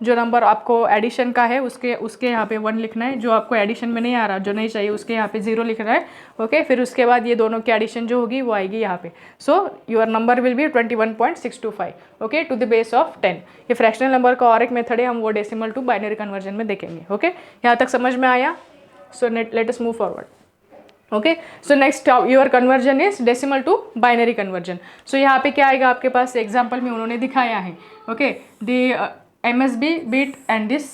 जो नंबर आपको एडिशन का है उसके यहाँ पे 1 लिखना है। जो आपको एडिशन में नहीं आ रहा, जो नहीं चाहिए, उसके यहाँ पे 0 लिखना है। ओके, फिर उसके बाद ये दोनों की एडिशन जो होगी वो आएगी यहाँ पे। So your number will be 21.625। Okay, to the base of 10। ये फ्रैक्शनल नंबर का और एक मेथड है, हम वो डेसिमल टू बाइनरी कन्वर्जन में देखेंगे। ओके, यहाँ तक समझ में आया। So let us move forward. Okay, so next your conversion is decimal to binary conversion. So यहाँ पे क्या आएगा आपके पास, एग्जाम्पल में उन्होंने दिखाया है। Okay, the MSB bit and this,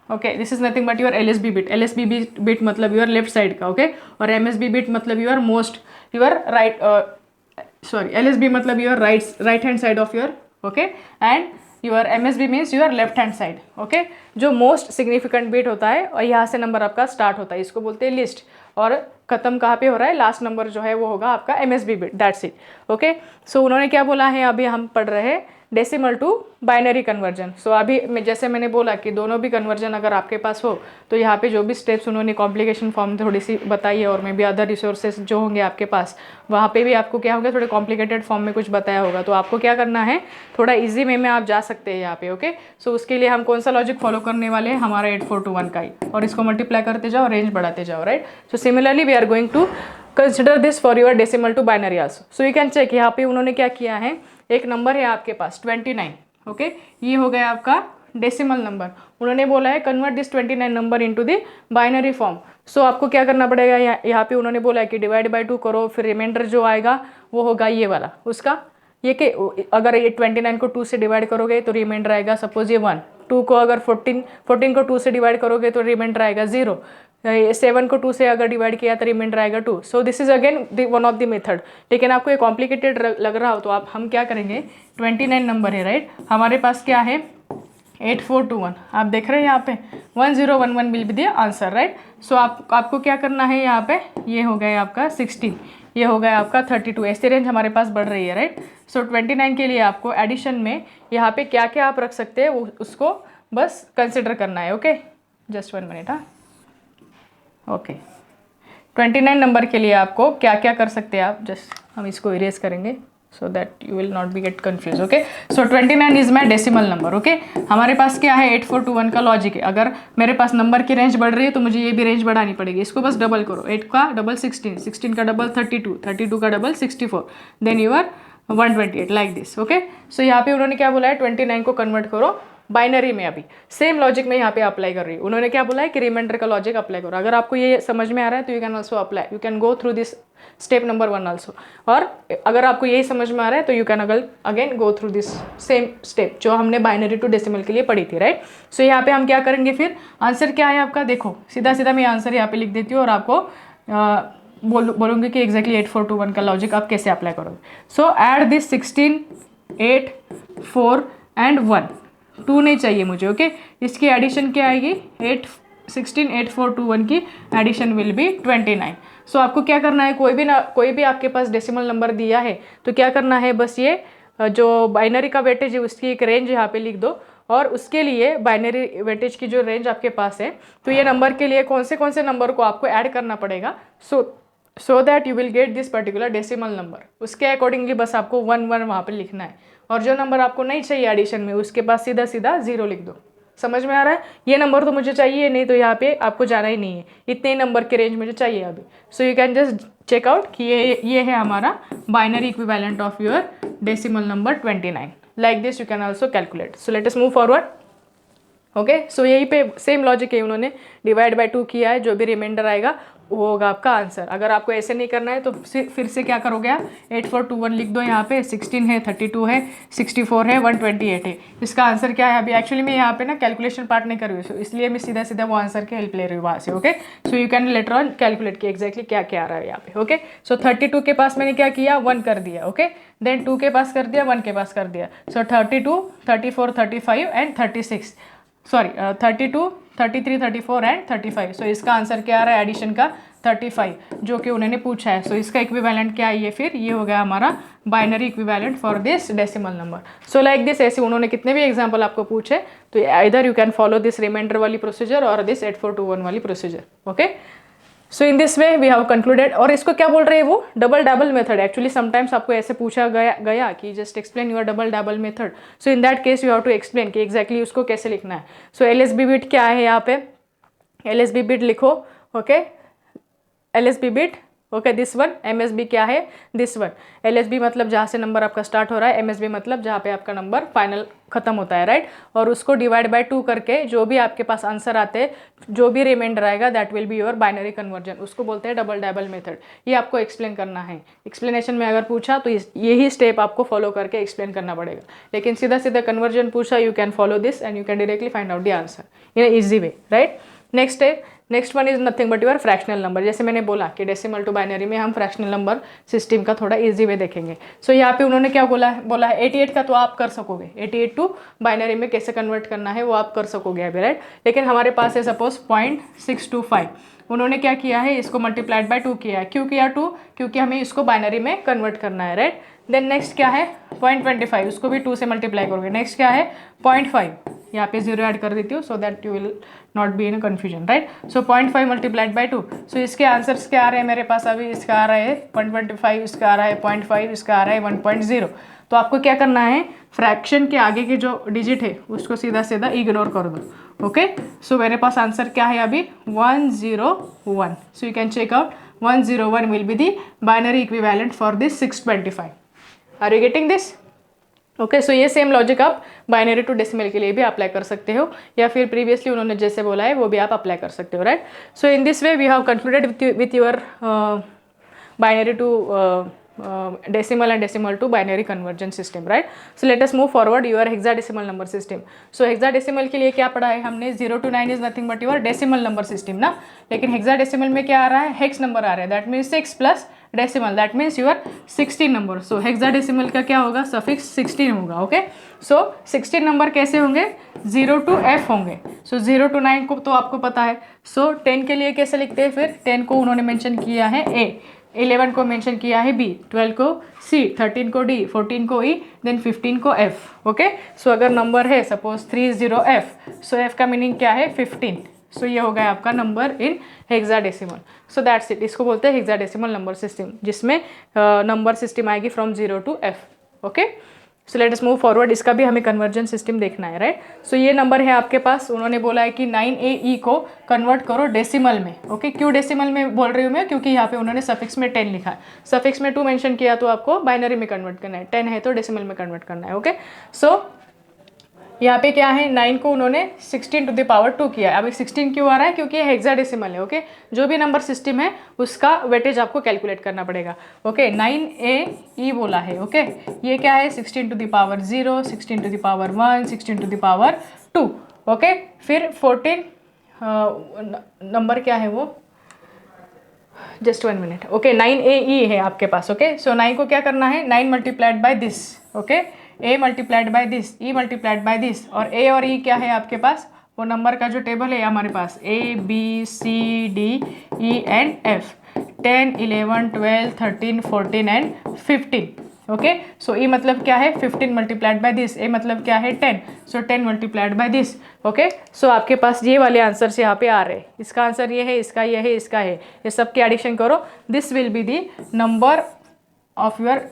okay, this is nothing but your LSB bit. LSB bit मतलब योर लेफ्ट साइड का। ओके, और MSB बिट मतलब your most your right, LSB मतलब your right hand side of your. Okay, and your MSB means your left hand side, okay, जो most significant bit होता है और यहाँ से नंबर आपका स्टार्ट होता है, इसको बोलते हैं लिस्ट, और खत्म कहाँ पे हो रहा है, लास्ट नंबर जो है वो होगा आपका MSB bit, that's it, okay. So उन्होंने क्या बोला है, अभी हम पढ़ रहे हैं decimal to binary conversion. So अभी जैसे मैंने बोला कि दोनों भी कन्वर्जन अगर आपके पास हो तो यहाँ पे जो भी स्टेप्स उन्होंने कॉम्प्लिकेशन फॉर्म थोड़ी सी बताई है, और मे बी अदर रिसोर्सेज जो होंगे आपके पास वहाँ पे भी आपको क्या होगा, थोड़े कॉम्प्लिकेटेड फॉर्म में कुछ बताया होगा, तो आपको क्या करना है, थोड़ा ईजी वे में आप जा सकते हैं यहाँ पे, ओके। सो उसके लिए हम कौन सा लॉजिक फॉलो करने वाले हैं, हमारा 8421 का ही, और इसको मल्टीप्लाई करते जाओ, रेंज बढ़ाते जाओ, right. So similarly we are going to consider this for your decimal to binary also. So you can check, यहाँ पे उन्होंने क्या किया है, एक नंबर है आपके पास 29, ओके, ये हो गया आपका डेसिमल नंबर। उन्होंने बोला है convert this 29 number into the binary form. So आपको क्या करना पड़ेगा, यहाँ पे उन्होंने बोला है कि डिवाइड बाय 2 करो, फिर रिमाइंडर जो आएगा वो होगा ये वाला, उसका ये कि अगर ये 29 को 2 से डिवाइड करोगे तो रिमाइंडर आएगा सपोज ये 1, 2 को अगर 14 को 2 से डिवाइड करोगे तो रिमाइंडर आएगा 0, 7 को 2 से अगर डिवाइड किया तो रिमाइंडर आएगा 2। सो this is again one of the method. लेकिन आपको ये कॉम्प्लिकेटेड लग रहा हो तो हम क्या करेंगे, 29 नंबर है, राइट, हमारे पास क्या है 8421, आप देख रहे हैं यहाँ पे 1011 will be the answer, right. So आपको क्या करना है, यहाँ पे ये हो गया आपका 16, ये हो गया आपका 32, ऐसे रेंज हमारे पास बढ़ रही है, राइट। सो 29 के लिए आपको एडिशन में यहाँ पे क्या क्या आप रख सकते हैं वो उसको बस कंसिडर करना है, ओके। जस्ट 1 मिनट, हाँ, ओके। 29 नंबर के लिए आपको क्या क्या कर सकते हैं आप, जस्ट हम इसको इरेज करेंगे सो that you will not be get confuse, okay. So 29 is my decimal number, okay. हमारे पास क्या है 8421 का लॉजिक है, अगर मेरे पास नंबर की रेंज बढ़ रही है तो मुझे ये भी रेंज बढ़ानी पड़ेगी, इसको बस डबल करो, 8 का डबल 16, 16 का डबल 32, 32 का double 64, then you are 128 like this, okay. सो यहाँ पे उन्होंने क्या बोला है 29 को कन्वर्ट करो बाइनरी में। अभी सेम लॉजिक में यहाँ पे अप्लाई कर रही हूँ, उन्होंने क्या बोला है कि रिमाइंडर का लॉजिक अप्लाई करो। अगर आपको ये समझ में आ रहा है तो you can also apply, you can go through this step number 1 also, और अगर आपको यही समझ में आ रहा है तो you can again go through this same step जो हमने बाइनरी टू डेसिमल के लिए पढ़ी थी, राइट। सो यहाँ पे हम क्या करेंगे, फिर आंसर क्या है आपका, देखो सीधा सीधा मैं आंसर यहाँ पे लिख देती हूँ और आपको बोलूँगी कि एग्जैक्टली 8421 का लॉजिक आप कैसे अप्लाई करोगे। सो ऐड दिस 16, 8, 4 एंड 1, 2 नहीं चाहिए मुझे, ओके। इसकी एडिशन क्या आएगी 16, 8, 4, 2, 1 की एडिशन विल बी 29। सो आपको क्या करना है, कोई भी आपके पास डेसिमल नंबर दिया है तो क्या करना है, बस ये जो बाइनरी का वेटेज है उसकी एक रेंज यहाँ पे लिख दो, और उसके लिए बाइनरी वेटेज की जो रेंज आपके पास है तो ये नंबर के लिए कौन से नंबर को आपको ऐड करना पड़ेगा, सो that you will get this particular decimal number. उसके अकॉर्डिंगली बस आपको 1 1 वहाँ पर लिखना है, और जो नंबर आपको नहीं चाहिए एडिशन में उसके पास सीधा सीधा 0 लिख दो। समझ में आ रहा है, ये नंबर तो मुझे चाहिए नहीं तो यहाँ पे आपको जाना ही नहीं है, इतने ही नंबर के रेंज मुझे चाहिए अभी। So you can just check out कि ये है हमारा binary equivalent of your decimal number 29। Like this you can also calculate. So let us move forward, okay. So यहीं पे सेम लॉजिक है, उन्होंने डिवाइड बाय 2 किया है, जो भी रिमाइंडर आएगा वो होगा आपका आंसर। अगर आपको ऐसे नहीं करना है तो फिर से क्या करोगे आप, 8421 लिख दो, यहाँ पे 16 है, 32 है, 64 है, 128 है। इसका आंसर क्या है, अभी एक्चुअली मैं यहाँ पे ना कैलकुलेशन पार्ट नहीं कर रही हूँ, इसलिए मैं सीधा सीधा वो आंसर की हेल्प ले रही हूँ वहाँ से, okay. So you can later on calculate कि एग्जैक्टली क्या क्या आ रहा है यहाँ पे, ओके। सो 32 के पास मैंने क्या किया, 1 कर दिया, ओके, देन 2 के पास कर दिया, 1 के पास कर दिया। सो 32, 34, 35 एंड 36, सॉरी 32, 33, 34 एंड 35। सो इसका आंसर क्या आ रहा है एडिशन का 35, जो कि उन्होंने पूछा है। सो इसका इक्विवेलेंट क्या है, ये फिर ये हो गया हमारा binary equivalent for this decimal number. So like this, ऐसे उन्होंने कितने भी एग्जांपल आपको पूछे तो इधर you can follow this reminder वाली प्रोसीजर और दिस 8421 वाली procedure, okay. So in this way we have concluded. और इसको क्या बोल रहे हैं वो, double dabble method. Actually sometimes आपको ऐसे पूछा गया कि just explain your double dabble method. So in that case you have to explain कि एग्जैक्टली उसको कैसे लिखना है। सो LSB बिट क्या है, यहाँ पे LSB बिट लिखो, okay, LSB bit, okay, this one. MSB क्या है, दिस वन। LSB मतलब जहाँ से नंबर आपका स्टार्ट हो रहा है, MSB मतलब जहाँ पे आपका नंबर फाइनल खत्म होता है, राइट। और उसको डिवाइड बाय 2 करके जो भी आपके पास आंसर आते हैं, जो भी रिमाइंडर आएगा that will be your binary conversion, उसको बोलते हैं डबल डैबल मेथड। ये आपको एक्सप्लेन करना है। एक्सप्लेनेशन में अगर पूछा तो यही स्टेप आपको फॉलो करके एक्सप्लेन करना पड़ेगा। लेकिन सीधा सीधा कन्वर्जन पूछा, you can follow this and you can directly find out the answer in easy way, right. Next one is nothing but your fractional number. जैसे मैंने बोला कि डेसिमल टू बाइनरी में हम फ्रैक्शनल नंबर सिस्टम का थोड़ा easy way देखेंगे। सो यहाँ पे उन्होंने क्या बोला है 88 का तो आप कर सकोगे, 88 टू बाइनरी में कैसे कन्वर्ट करना है वो आप कर सकोगे अभी, राइट। लेकिन हमारे पास है सपोज 0.625, उन्होंने क्या किया है, इसको मल्टीप्लाइड बाय 2 किया है। क्यों किया 2? क्योंकि हमें इसको बाइनरी में कन्वर्ट करना है, राइट। देन नेक्स्ट क्या है 0.25, उसको भी 2 से मल्टीप्लाई करोगे। नेक्स्ट क्या है 0.5, यहाँ पे 0 ऐड कर देती हूँ सो that you will not be in confusion, right. So 0.5 multiplied by 2। सो इसके आंसर्स क्या आ रहे हैं मेरे पास अभी? इसका आ रहा है 0.25, इसका आ रहा है 0.5, इसका आ रहा है 1.0। तो आपको क्या करना है, फ्रैक्शन के आगे के जो डिजिट है उसको सीधा सीधा इग्नोर कर दो, ओके। सो मेरे पास आंसर क्या है अभी 101। So you can check out 101 will be the binary equivalent for this 625। Are you getting this? Okay. So ये सेम लॉजिक आप बाइनरी टू डेसिमल के लिए भी अप्लाई कर सकते हो, या फिर प्रीवियसली उन्होंने जैसे बोला है वो भी आप अप्लाई कर सकते हो, right. So in this way we have concluded with your binary to decimal and decimal to binary conversion system, right. So let us move forward your hexadecimal number system. So hexadecimal के लिए क्या पढ़ा है हमने? 0 to 9 is nothing but your decimal number system ना, लेकिन hexadecimal में क्या आ रहा है, hex number आ रहा है, that means 6 plus decimal, that means your 16 number. So hexadecimal का क्या होगा, suffix 16 होगा, okay. So 16 नंबर कैसे होंगे, 0 to f होंगे. So 0 to 9 को तो आपको पता है. So 10 के लिए कैसे लिखते हैं फिर? 10 को उन्होंने मेंशन किया है a, 11 को मेंशन किया है b, 12 को c, 13 को d, 14 को e, देन 15 को f, ओके। सो अगर नंबर है सपोज 30f, सो f का मीनिंग क्या है 15। सो ये हो गया आपका number in hexadecimal. So that's it, इसको बोलते हैं हेक्साडेसिमल नंबर सिस्टम, जिसमें नंबर सिस्टम आएगी from 0 to f, okay. So let us move forward, इसका भी हमें कन्वर्जन सिस्टम देखना है, राइट। सो ये नंबर है आपके पास, उन्होंने बोला है कि 9AE को कन्वर्ट करो डेसिमल में, ओके। क्यों डेसिमल में बोल रही हूँ मैं? क्योंकि यहाँ पे उन्होंने सफिक्स में 10 लिखा है, सफिक्स में 2 मेंशन किया तो आपको बाइनरी में कन्वर्ट करना है, 10 है तो डेसिमल में कन्वर्ट करना है, ओके। सो यहाँ पे क्या है, 9 को उन्होंने 16 to the power 2 किया है। अभी 16 क्यों आ रहा है? क्योंकि ये हेक्साडेसिमल है, ओके। जो भी नंबर सिस्टम है उसका वेटेज आपको कैलकुलेट करना पड़ेगा, ओके। 9AE बोला है, ओके। ये क्या है, 16 to the power 0, 16 to the power 1, 16 to the power 2, okay. फिर 14 नंबर क्या है वो, जस्ट 1 मिनट, ओके। 9AE है आपके पास, ओके। सो 9 को क्या करना है, 9 multiplied by this, okay, a multiplied by this, e multiplied by this, और a और e क्या है आपके पास, वो नंबर का जो टेबल है हमारे पास a b c d e and f, 10 11 12 13 14 and 15, okay. So e मतलब क्या है 15 मल्टीप्लाइड बाय दिस, a मतलब क्या है 10, सो 10 मल्टीप्लाइड बाय दिस, ओके। सो आपके पास ये वाले आंसर्स यहाँ पे आ रहे हैं, इसका आंसर ये है, इसका ये है, इसका है, ये सब के एडिशन करो, this will be the number of your,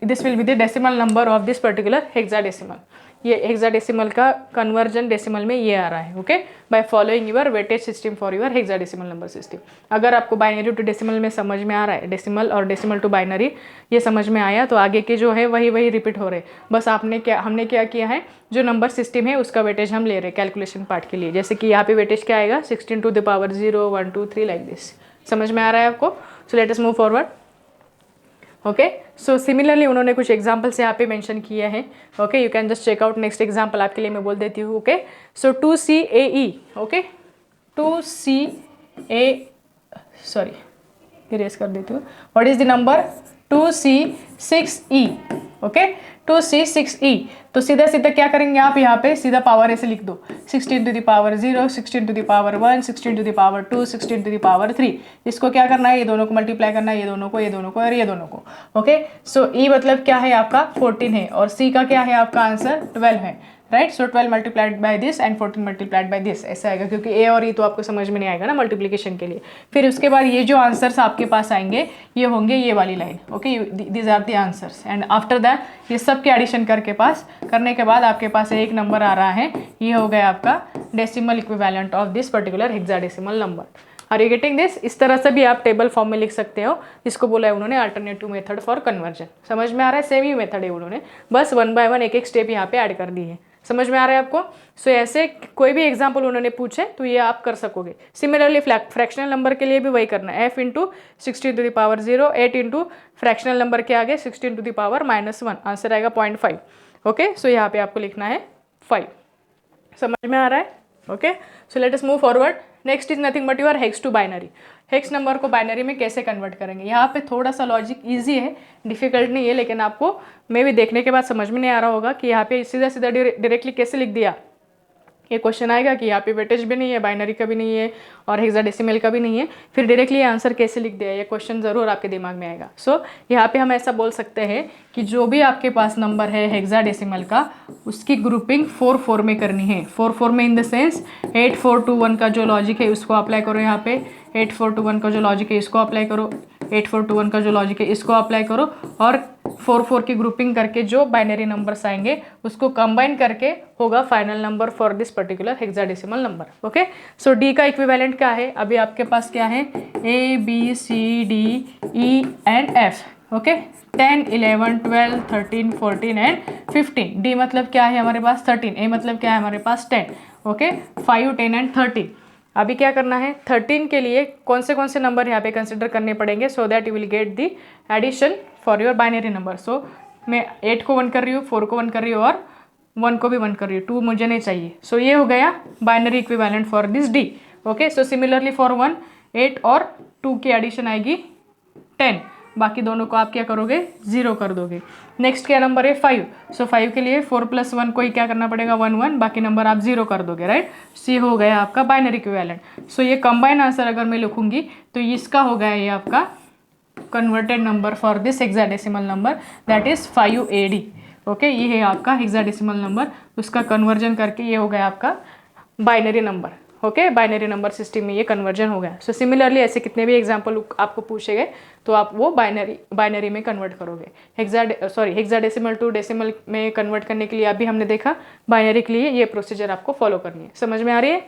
this will be the decimal number of this particular hexadecimal. ये हेक्साडेसिमल का कन्वर्जन डेसिमल में ये आ रहा है, okay, by following your weightage system for your hexadecimal number system. अगर आपको binary to decimal में समझ में आ रहा है, डेसिमल और डेसिमल टू बाइनरी ये समझ में आया, तो आगे के जो है वही रिपीट हो रहे। बस हमने क्या किया है, जो नंबर सिस्टम है उसका वेटेज हम ले रहे हैं कैलकुलेशन पार्ट के लिए। जैसे कि यहाँ पे वेटेज क्या आएगा, 16 to the power 0 1 2 3 like this. समझ में आ रहा है आपको? So let us move forward, okay. So similarly उन्होंने कुछ एग्जाम्पल्स यहाँ पे मेंशन किए हैं, okay. You can just check out. Next example आपके लिए मैं बोल देती हूँ, okay. So 2CAE, okay, 2CA, sorry erase कर देती हूँ। What is the number, 2C6E, okay, 2C6E। तो सीधा सीधा क्या करेंगे आप, यहाँ पे सीधा पावर ऐसे लिख दो, 16 to the power 0, 16 to the power 1, 16 to the power 2, 16 to the power 3। इसको क्या करना है, ये दोनों को मल्टीप्लाई करना है, ये दोनों को, ये दोनों को और ये दोनों को, ओके। सो E मतलब क्या है आपका 14 है, और C का क्या है आपका आंसर 12 है, right. So 12 multiplied by this and 14 multiplied by this, ऐसा आएगा, क्योंकि ए और ई तो आपको समझ में नहीं आएगा ना मल्टीप्लिकेशन के लिए। फिर उसके बाद ये जो आंसर्स आपके पास आएंगे ये होंगे ये वाली line, okay, these are the answers. And after that ये सब के एडिशन करने के बाद आपके पास एक नंबर आ रहा है, ये हो गया आपका decimal equivalent of this particular hexadecimal number. Are you getting this? इस तरह से भी आप टेबल फॉर्म में लिख सकते हो, इसको बोला है उन्होंने अल्टरनेटिव मेथड फॉर कन्वर्जन। समझ में आ रहा है? सेम ही मेथड है, उन्होंने बस 1 by 1 एक स्टेप यहाँ पे ऐड कर दी है। समझ में आ रहा है आपको? सो ऐसे कोई भी एग्जाम्पल उन्होंने पूछे तो ये आप कर सकोगे। सिमिलरली फ्रैक्शनल नंबर के लिए भी वही करना है, f into 16 to the power 0, 8 into fractional number के आगे 16 to the power -1, आंसर आएगा 0.5, ओके। सो यहाँ पे आपको लिखना है 5। समझ में आ रहा है? Okay. So let us move forward. Next is nothing but your hex to binary. Hex number को बाइनरी में कैसे कन्वर्ट करेंगे। यहाँ पे थोड़ा सा लॉजिक ईजी है, डिफिकल्ट नहीं है, लेकिन आपको मे भी देखने के बाद समझ में नहीं आ रहा होगा कि यहाँ पे सीधा सीधा डायरेक्टली कैसे लिख दिया। ये क्वेश्चन आएगा कि यहाँ पे वेटेज भी नहीं है, बाइनरी का भी नहीं है और हेक्साडेसिमल का भी नहीं है, फिर डायरेक्टली ये आंसर कैसे लिख दिया, ये क्वेश्चन ज़रूर आपके दिमाग में आएगा। सो यहाँ पे हम ऐसा बोल सकते हैं कि जो भी आपके पास नंबर है हेक्साडेसिमल का, उसकी ग्रुपिंग 4-4 में करनी है। 4-4 में इन द सेंस 8421 का जो लॉजिक है उसको अप्लाई करो, यहाँ पे 8421 का जो लॉजिक है इसको अप्लाई करो, 8421 का जो लॉजिक है इसको अप्लाई करो, और 4-4 की ग्रुपिंग करके जो बाइनरी नंबर्स आएंगे उसको कंबाइन करके होगा final number for this particular hexadecimal number. Okay, so D का इक्विवेलेंट क्या है, अभी आपके पास क्या है, A B C D E and F. Okay, 10 11 12 13 14 and 15। D मतलब क्या है हमारे पास 13, ए मतलब क्या है हमारे पास 10। Okay, 5 10 and 13। अभी क्या करना है, 13 के लिए कौन से नंबर यहाँ पे कंसिडर करने पड़ेंगे, so that you will get the addition for your binary number. So मैं 8 को 1 कर रही हूँ, 4 को 1 कर रही हूँ और 1 को भी 1 कर रही हूँ, 2 मुझे नहीं चाहिए। सो ये हो गया binary equivalent for this D. Okay, so similarly for 1 8 और 2 की एडिशन आएगी 10, बाकी दोनों को आप क्या करोगे 0 कर दोगे। नेक्स्ट क्या नंबर है 5। सो 5 के लिए 4 + 1 को ही क्या करना पड़ेगा 1 1, बाकी नंबर आप 0 कर दोगे, राइट। सी हो गया आपका बाइनरी इक्विवेलेंट। सो ये कंबाइन आंसर अगर मैं लिखूंगी तो इसका हो गया ये आपका converted number for this hexadecimal number, that is 5AD। Okay, ये है आपका हेक्साडेसिमल नंबर, उसका कन्वर्जन करके ये हो गया आपका binary number. Okay, binary number system में ये कन्वर्जन हो गया। सो सिमिलरली ऐसे कितने भी एग्जांपल आपको पूछे गए तो आप वो बाइनरी में कन्वर्ट करोगे। हेक्साडेसिमल टू डेसिमल में कन्वर्ट करने के लिए अभी हमने देखा, बाइनरी के लिए ये प्रोसीजर आपको फॉलो करनी है। समझ में आ रही है।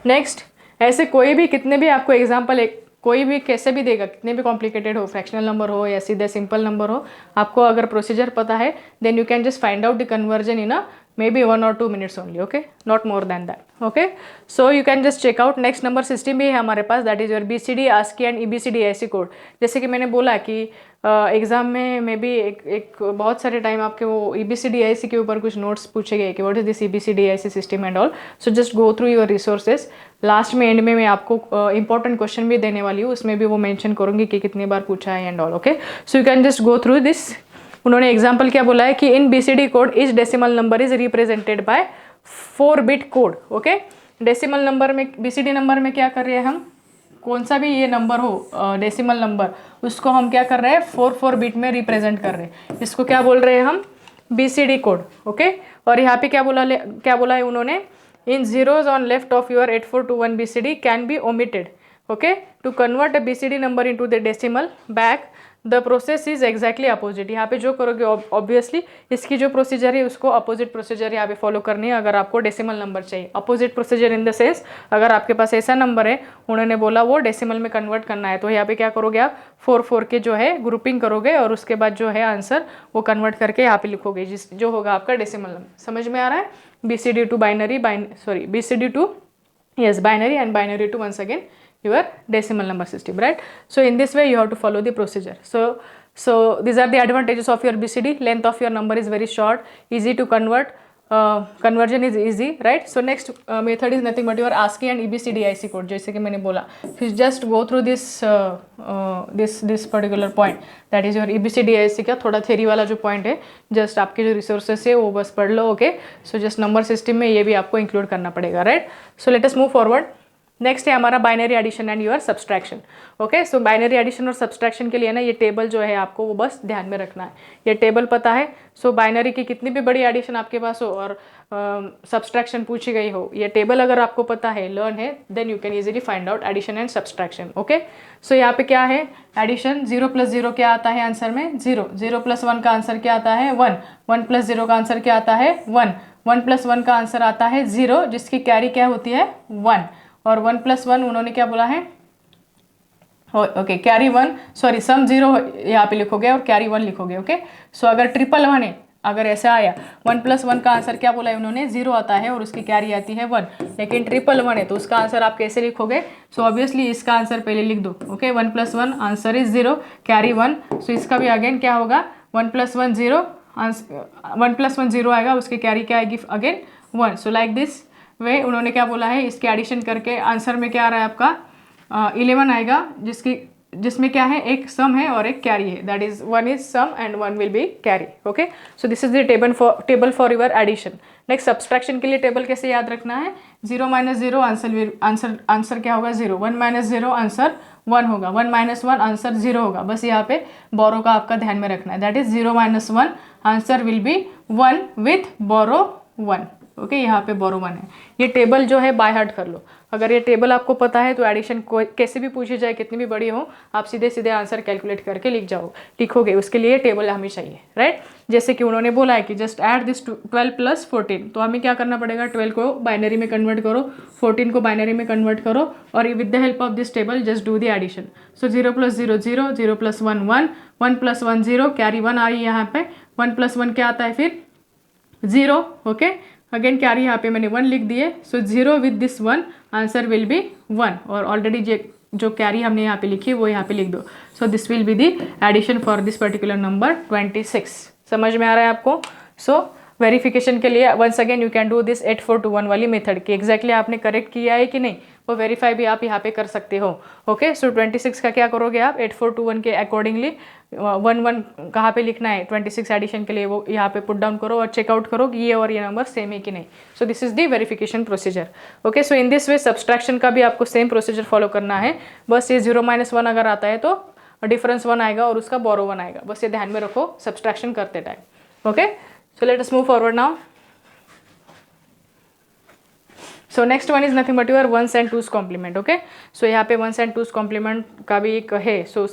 नेक्स्ट, ऐसे कोई भी कितने भी आपको एग्जाम्पल कोई भी कैसे भी देगा, कितने भी कॉम्प्लिकेटेड हो, फ्रैक्शनल नंबर हो या सीधे सिंपल नंबर हो, आपको अगर प्रोसीजर पता है then you can just find out the conversion in maybe 1 or 2 minutes only. Okay, not more than that. Okay, so you can just check out next number system भी है हमारे पास, that is your BCD ASCII and EBCD IC code. जैसे कि मैंने बोला कि exam में भी एक बहुत सारे टाइम आपके वो EBCD IC के ऊपर कुछ नोट्स पूछे गए कि what is this EBCD IC system and all. So just go through your resources. Last में एंड में मैं आपको इंपॉर्टेंट क्वेश्चन भी देने वाली हूँ, उसमें भी वो मेंशन करूँगी कि कितनी बार पूछा है and all. Okay, so you can just go through this. उन्होंने एग्जाम्पल क्या बोला है कि इन BCD code etch decimal number is represented by 4 bit code. Okay, decimal number में BCD नंबर में क्या कर रहे हैं हम, कौन सा भी ये नंबर हो डेसिमल नंबर, उसको हम क्या कर रहे हैं 4 बिट में रिप्रेजेंट कर रहे हैं। इसको क्या बोल रहे हैं हम BCD कोड। ओके, और यहाँ पे क्या बोला है उन्होंने, in zeros on left of your 8421 BCD can be omitted. Okay, to convert a BCD number into the decimal back the process is exactly opposite. यहाँ पे जो करोगे ऑब्वियसली इसकी जो प्रोसीजर है उसको अपोजिट प्रोसीजर यहाँ पे फॉलो करनी है अगर आपको डेसिमल नंबर चाहिए। Opposite procedure in the sense, अगर आपके पास ऐसा नंबर है उन्होंने बोला वो डेसिमल में कन्वर्ट करना है, तो यहाँ पे क्या करोगे आप 4 के जो है ग्रुपिंग करोगे और उसके बाद जो है आंसर वो कन्वर्ट करके यहाँ पे लिखोगे जो होगा आपका डेसिमल नंबर। समझ में आ रहा है। BCD to binary, BCD to yes binary and binary to once again your decimal number system, right? So in this way you have to follow the procedure. So these are the advantages of your BCD. Length of your number is very short, easy to convert, conversion is easy, right? So next method is nothing but your ASCII and EBCD IC code, जैसे कि मैंने बोला। फिर just go through this particular point, that is your EBCD IC का थोड़ा theory वाला जो point है, जस्ट आपके जो रिसोर्सेस है वो बस पढ़ लो। Okay, so just number system में ये भी आपको इंक्लूड करना पड़ेगा, right. So let us move forward. Next है हमारा binary addition and your subtraction. Okay, so binary addition और सब्सट्रैक्शन के लिए ना ये टेबल जो है आपको वो बस ध्यान में रखना है, ये टेबल पता है। सो बाइनरी की कितनी भी बड़ी एडिशन आपके पास हो और सब्सट्रैक्शन पूछी गई हो, ये टेबल अगर आपको पता है, लर्न है, then you can easily find out addition and subtraction. Okay, सो यहाँ पे क्या है एडिशन, 0 + 0 क्या आता है आंसर में 0, 0 + 1 का आंसर क्या आता है 1, 1 + 0 का आंसर क्या आता है 1, 1 + 1 का आंसर आता है 0 जिसकी कैरी क्या होती है 1, और 1 + 1 उन्होंने क्या बोला है, ओके कैरी 1, सॉरी सम 0 यहाँ पे लिखोगे और कैरी 1 लिखोगे। ओके, सो अगर 111 है, अगर ऐसा आया 1 + 1 का आंसर क्या बोला है उन्होंने 0 आता है और उसकी कैरी आती है 1, लेकिन 111 है तो उसका आंसर आप कैसे लिखोगे। सो ऑब्वियसली इसका आंसर पहले लिख दो। ओके, 1 + 1 आंसर इज 0, कैरी 1, सो इसका भी अगेन क्या होगा 1 + 1 0, 1 + 1 0 आएगा, उसकी कैरी क्या आएगी again 1। So like this way उन्होंने क्या बोला है, इसके एडिशन करके आंसर में क्या आ रहा है आपका 11 आएगा, जिसमें क्या है, एक सम है और एक कैरी है, that is one is sum and one will be carry. Okay, so this is the table for your addition. Next subtraction के लिए टेबल कैसे याद रखना है, 0 - 0 आंसर क्या होगा 0, 1 - 0 आंसर 1 होगा, 1 - 1 आंसर 0 होगा। बस यहाँ पे बोरो का आपका ध्यान में रखना है, that is 0 - 1 answer will be 1 with borrow 1। Okay, यहाँ पे बोरो 1 है। ये टेबल जो है बाय हार्ट कर लो। अगर ये टेबल आपको पता है तो एडिशन कैसे भी पूछी जाए, कितनी भी बड़ी हो, आप सीधे सीधे आंसर कैलकुलेट करके लिखोगे। उसके लिए टेबल हमें चाहिए, राइट। जैसे कि उन्होंने बोला है कि जस्ट ऐड दिस 12 + 14, तो हमें क्या करना पड़ेगा, 12 को बाइनरी में कन्वर्ट करो, 14 को बाइनरी में कन्वर्ट करो, और with the help of this table just do the addition. So 0 + 0 0, 0 + 1 1, 1 + 1 0, carry 1 आ रही है यहाँ पे, 1 + 1 क्या आता है फिर 0। ओके, अगेन कैरी यहाँ पे मैंने 1 लिख दिए। सो 0 with this 1 answer will be 1, और ऑलरेडी जो कैरी हमने यहाँ पे लिखी वो यहाँ पे लिख दो। So this will be the addition for this particular number 26। समझ में आ रहा है आपको। सो वेरिफिकेशन के लिए once again you can do this 8421 वाली मेथड की एग्जैक्टली आपने करेक्ट किया है कि नहीं, वो वेरीफाई भी आप यहाँ पे कर सकते हो। ओके, सो 26 का क्या करोगे आप, 8421 के अकॉर्डिंगली 1 1 कहाँ पे लिखना है 26 एडिशन के लिए, वो यहाँ पे पुट डाउन करो और चेकआउट करो कि ये और ये नंबर सेम है कि नहीं। सो this is the verification procedure. Okay, so in this way subtraction का भी आपको सेम प्रोसीजर फॉलो करना है। बस ये 0 - 1 अगर आता है तो डिफरेंस 1 आएगा और उसका बोरो 1 आएगा, बस ये ध्यान में रखो सब्सट्रैक्शन करते time. Okay, so let us move forward now. So next one is nothing but your 1s and 2s complement. Okay, so यहाँ पे 1s and 2s complement का भी एक है। so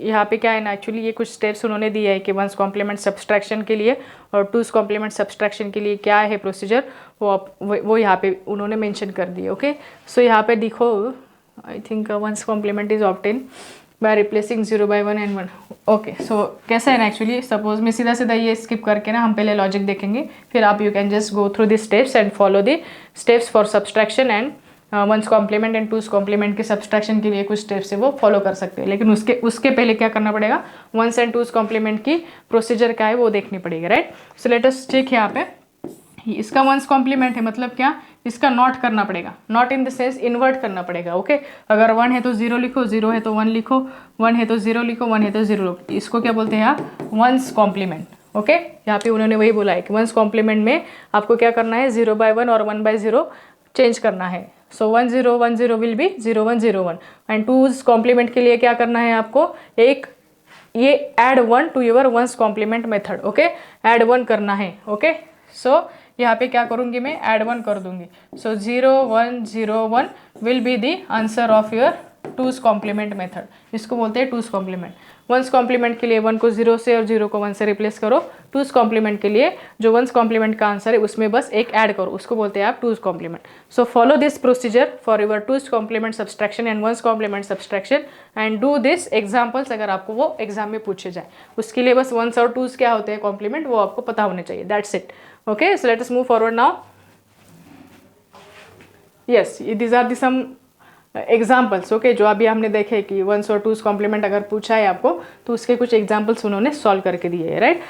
यहाँ पे क्या है ना, एक्चुअली ये कुछ स्टेप्स उन्होंने दिया है कि 1s complement सब्सट्रैक्शन के लिए और 2s complement सब्सट्रैक्शन के लिए क्या है प्रोसीजर, वो यहाँ पे उन्होंने मेंशन कर दिए। ओके, सो यहाँ पे देखो, I think 1s complement is obtain by replacing 0 by 1 and 1। Okay, so कैसा है ना, एक्चुअली सपोज मैं सीधा सीधा ये स्किप करके ना, हम पहले लॉजिक देखेंगे, फिर आप you can just go through the steps and follow the steps for subtraction and 1s complement and 2s complement के सब्सट्रैक्शन के लिए कुछ स्टेप्स है वो फॉलो कर सकते हैं। लेकिन उसके पहले क्या करना पड़ेगा, 1s and 2s complement की प्रोसीजर क्या है वो देखनी पड़ेगी, right. So let us check यहाँ पे, इसका 1s complement है मतलब क्या, इसका नॉट करना पड़ेगा, not in the sense invert करना पड़ेगा। ओके, अगर 1 है तो 0 लिखो, 0 है तो 1 लिखो, 1 है तो 0 लिखो, 1 है तो 0 लिखो, इसको क्या बोलते हैं आप 1s complement। ओके, यहाँ पे उन्होंने वही बोला है कि 1s complement में आपको क्या करना है, 0 by 1 और 1 by 0 चेंज करना है। सो 1 0 1 0 will be 0 1 0 1, and 2s complement के लिए क्या करना है आपको, एक ये add 1 to your 1s complement method. Okay, add 1 करना है। ओके, सो यहाँ पे क्या करूँगी मैं, ऐड 1 कर दूंगी। सो 0 1 0 1 will be the answer of your 2s complement method, इसको बोलते हैं 2s complement। 1s complement के लिए 1 को 0 से और 0 को 1 से रिप्लेस करो, 2s complement के लिए जो 1s complement का आंसर है उसमें बस एक ऐड करो, उसको बोलते हैं आप 2s complement। So follow this procedure for your 2s complement subtraction and 1s complement subtraction and do this examples, अगर आपको वो एग्जाम में पूछे जाए। उसके लिए बस 1s और 2s क्या होते हैं कॉम्प्लीमेंट, वो आपको पता होने चाहिए, that's it. Okay, so let us move forward now. Yes, these are the some examples. Okay, जो अभी हमने देखे कि 1s और 2s complement अगर पूछा है आपको तो उसके कुछ एग्जाम्पल्स उन्होंने सॉल्व करके दिए हैं, राइट।